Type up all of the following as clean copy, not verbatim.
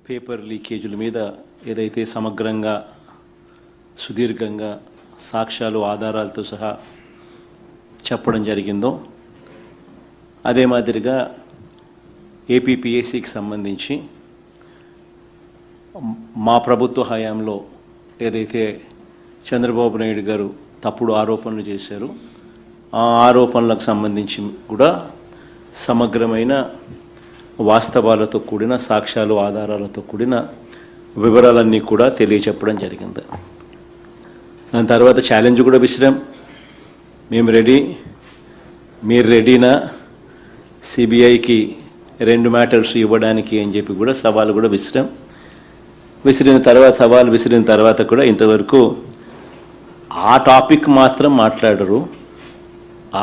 Paper లీకేజీల మీద ఏదైతే సమగ్రంగా సుదీర్ఘంగా సాక్ష్యాలు ఆధారాలతో సహా చెప్పడం జరిగిందో అదే మాదిరిగా ఏపీపీఎస్సీకి సంబంధించి మా ప్రభుత్వ హయాంలో ఏదైతే చంద్రబాబు నాయుడు గారు తప్పుడు ఆరోపణలు చేశారో ఆ ఆరోపణలకు సంబంధించి కూడా సమగ్రమైన వాస్తవాలతో కూడిన సాక్ష్యాలు ఆధారాలతో కూడిన వివరాలన్నీ కూడా తెలియచెప్పడం జరిగింది. దాని తర్వాత ఛాలెంజ్ కూడా విసిరాం. మేము రెడీ, మీరు రెడీనా సిబిఐకి 2 మ్యాటర్స్ ఇవ్వడానికి అని చెప్పి కూడా సవాలు కూడా విసిరాం. సవాలు విసిరిన తర్వాత కూడా ఇంతవరకు ఆ టాపిక్ మాత్రం మాట్లాడరు.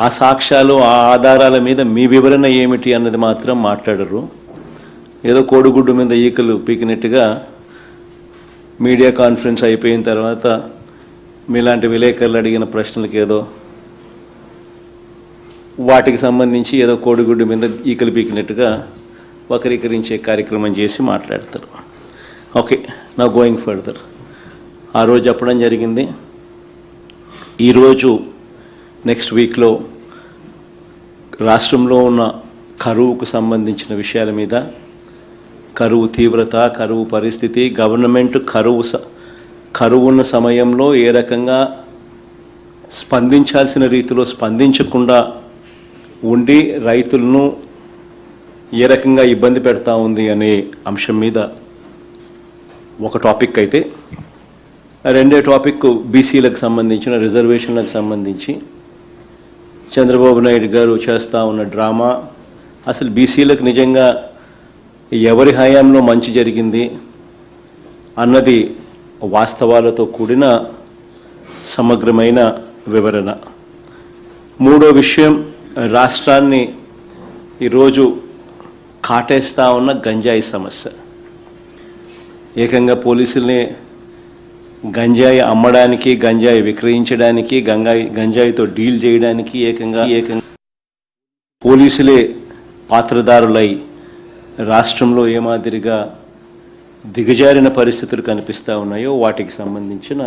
ఆ సాక్ష్యాలు ఆ ఆధారాల మీద మీ వివరణ ఏమిటి అన్నది మాత్రం మాట్లాడరు. ఏదో కోడిగుడ్డు మీద ఈకలు పీకినట్టుగా మీడియా కాన్ఫరెన్స్ అయిపోయిన తర్వాత మీలాంటి విలేకరులు అడిగిన ప్రశ్నలకు ఏదో వాటికి సంబంధించి ఏదో కోడిగుడ్డు మీద ఈకలు పీకినట్టుగా వక్రీకరించే కార్యక్రమం చేసి మాట్లాడతారు. ఓకే, నా గోయింగ్ ఫర్దర్. ఆ రోజు చెప్పడం జరిగింది. ఈరోజు నెక్స్ట్ వీక్లో రాష్ట్రంలో ఉన్న కరువుకు సంబంధించిన విషయాల మీద, కరువు తీవ్రత, కరువు పరిస్థితి, గవర్నమెంట్ కరువు ఉన్న సమయంలో ఏ రకంగా స్పందించాల్సిన రీతిలో స్పందించకుండా ఉండి రైతులను ఏ రకంగా ఇబ్బంది పెడతా ఉంది అనే అంశం మీద ఒక టాపిక్ అయితే, రెండో టాపిక్ బీసీలకు సంబంధించిన రిజర్వేషన్లకు సంబంధించి చంద్రబాబు నాయుడు గారు చేస్తూ ఉన్న డ్రామా, అసలు బీసీలకు నిజంగా ఎవరి హయాంలో మంచి జరిగింది అన్నది వాస్తవాలతో కూడిన సమగ్రమైన వివరణ. మూడో విషయం, రాష్ట్రాన్ని ఈరోజు కాటేస్తూ ఉన్న గంజాయి సమస్య. ఏకంగా పోలీసుల్ని గంజాయి అమ్మడానికి, గంజాయి విక్రయించడానికి, గంజాయితో డీల్ చేయడానికి ఏకంగా పోలీసులే పాత్రదారులై రాష్ట్రంలో ఏ మాదిరిగా దిగజారిన పరిస్థితులు కనిపిస్తూ ఉన్నాయో వాటికి సంబంధించిన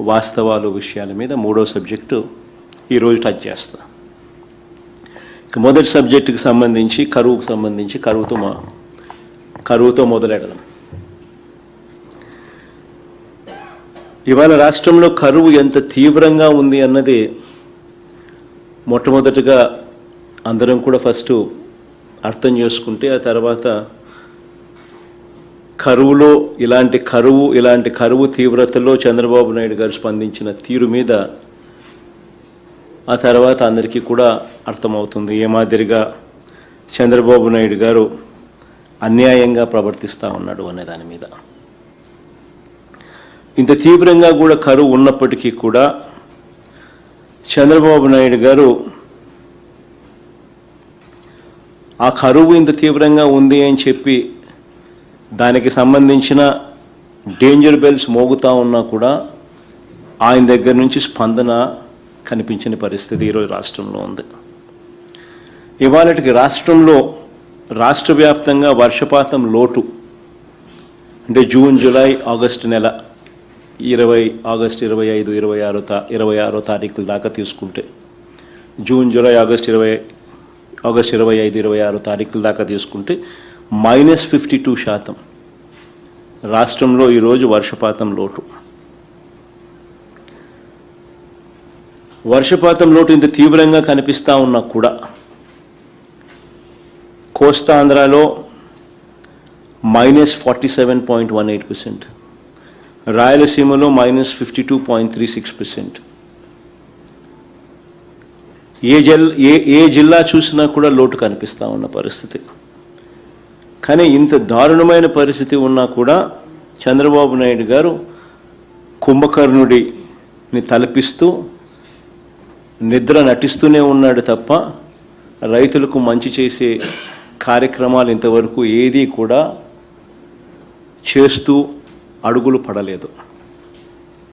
వాస్తవాలు విషయాల మీద మూడో సబ్జెక్టు ఈరోజు టచ్ చేస్తా. మొదటి సబ్జెక్టుకి సంబంధించి కరువుకు సంబంధించి కరువుతో మొదలెడదాం. ఇవాళ రాష్ట్రంలో కరువు ఎంత తీవ్రంగా ఉంది అన్నది మొట్టమొదటిగా అందరం కూడా ఫస్ట్ అర్థం చేసుకుంటే, ఆ తర్వాత ఇలాంటి కరువు తీవ్రతలో చంద్రబాబు నాయుడు గారు స్పందించిన తీరు మీద ఆ తర్వాత అందరికీ కూడా అర్థమవుతుంది ఏ మాదిరిగా చంద్రబాబు నాయుడు గారు అన్యాయంగా ప్రవర్తిస్తూ ఉన్నాడు అనే దాని మీద. ఇంత తీవ్రంగా కూడా కరువు ఉన్నప్పటికీ కూడా చంద్రబాబు నాయుడు గారు ఆ కరువు ఇంత తీవ్రంగా ఉంది అని చెప్పి దానికి సంబంధించిన డేంజర్ బెల్స్ మోగుతూ ఉన్నా కూడా ఆయన దగ్గర నుంచి స్పందన కనిపించని పరిస్థితి ఈరోజు రాష్ట్రంలో ఉంది. ఇవాళకి రాష్ట్ర వ్యాప్తంగా వర్షపాతం లోటు అంటే జూన్, జూలై, ఆగస్టు నెల ఆగస్టు 25, 26 తారీఖుల దాకా తీసుకుంటే, జూన్, జూలై, ఆగస్టు 25, 26 తారీఖుల దాకా తీసుకుంటే -52% రాష్ట్రంలో ఈరోజు వర్షపాతం లోటు. వర్షపాతం లోటు ఇంత తీవ్రంగా కనిపిస్తూ ఉన్నా కూడా కోస్తాంధ్రలో -47.18%, రాయలసీమలో -52.36%. ఏ జిల్లా చూసినా కూడా లోటు కనిపిస్తూ ఉన్న పరిస్థితి. కానీ ఇంత దారుణమైన పరిస్థితి ఉన్నా కూడా చంద్రబాబు నాయుడు గారు కుంభకర్ణుడిని తలపిస్తూ నిద్ర నటిస్తూనే ఉన్నాడు తప్ప రైతులకు మంచి చేసే కార్యక్రమాలు ఇంతవరకు ఏదీ కూడా చేస్తూ అడుగులు పడలేదు.